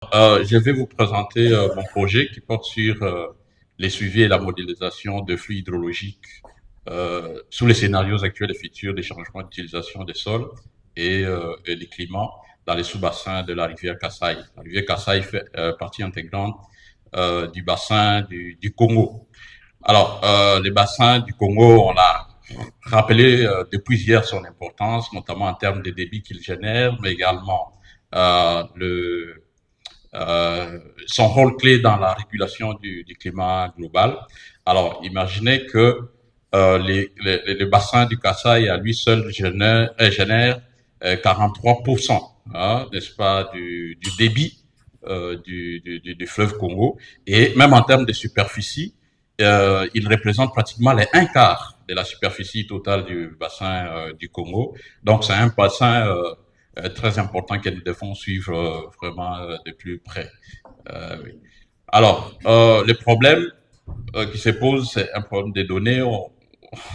Je vais vous présenter mon projet qui porte sur les suivis et la modélisation de flux hydrologiques sous les scénarios actuels et futurs des changements d'utilisation des sols et des climats dans les sous-bassins de la rivière Kasaï. La rivière Kasaï fait partie intégrante du bassin du Congo. Alors, les bassins du Congo, on l'a rappelé depuis hier son importance, notamment en termes de débit qu'ils génèrent, mais également euh, le son rôle clé dans la régulation du climat global. Alors, imaginez que le bassin du Kasaï à lui seul génère 43%, hein, n'est-ce pas, du débit du fleuve Congo. Et même en termes de superficie, il représente pratiquement les un quart de la superficie totale du bassin du Congo. Donc, c'est un bassin très important que nous devons suivre vraiment de plus près. Oui. Alors, le problème qui se pose, c'est un problème des données.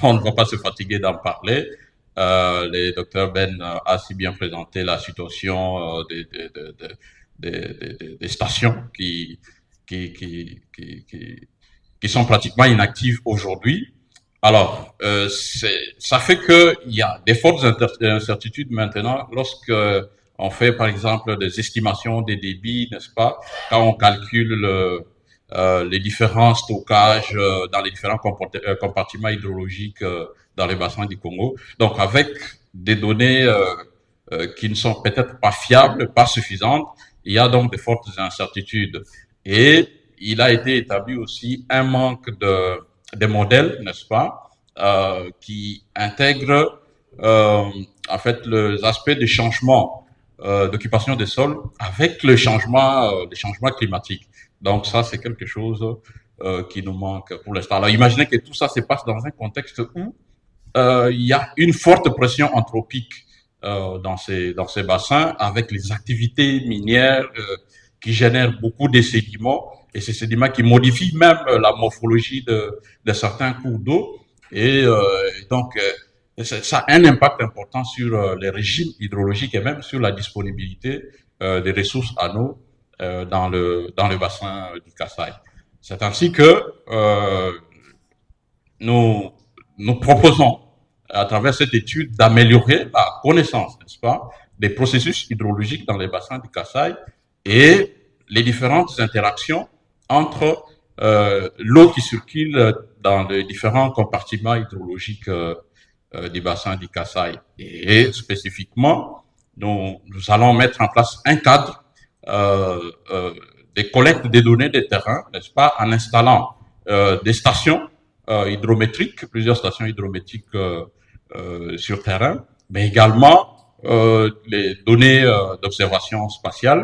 On ne va pas se fatiguer d'en parler. Le docteur Ben a si bien présenté la situation des stations qui, qui sont pratiquement inactives aujourd'hui. Alors, ça fait qu'il y a des fortes incertitudes maintenant lorsque on fait, par exemple, des estimations des débits, n'est-ce pas, quand on calcule les différents stockages dans les différents compartiments hydrologiques dans les bassins du Congo. Donc, avec des données qui ne sont peut-être pas fiables, pas suffisantes, il y a donc de fortes incertitudes. Et il a été établi aussi un manque de modèles, n'est-ce pas, qui intègrent en fait les aspects de changement d'occupation des sols avec les changements climatiques. Donc ça, c'est quelque chose qui nous manque pour l'instant. Alors imaginez que tout ça se passe dans un contexte où il y a une forte pression anthropique dans ces bassins avec les activités minières qui génèrent beaucoup de sédiments et ces sédiments qui modifient même la morphologie de certains cours d'eau et donc ça a un impact important sur les régimes hydrologiques et même sur la disponibilité des ressources en eau dans le bassin du Kasaï. C'est ainsi que nous, nous proposons à travers cette étude d'améliorer la connaissance, n'est-ce pas, des processus hydrologiques dans les bassins du Kasaï et les différentes interactions entre l'eau qui circule dans les différents compartiments hydrologiques du bassin du Kasaï. Et spécifiquement, nous allons mettre en place un cadre des collectes des données des terrains, n'est-ce pas, en installant des stations hydrométriques, plusieurs stations hydrométriques sur terrain, mais également les données d'observation spatiale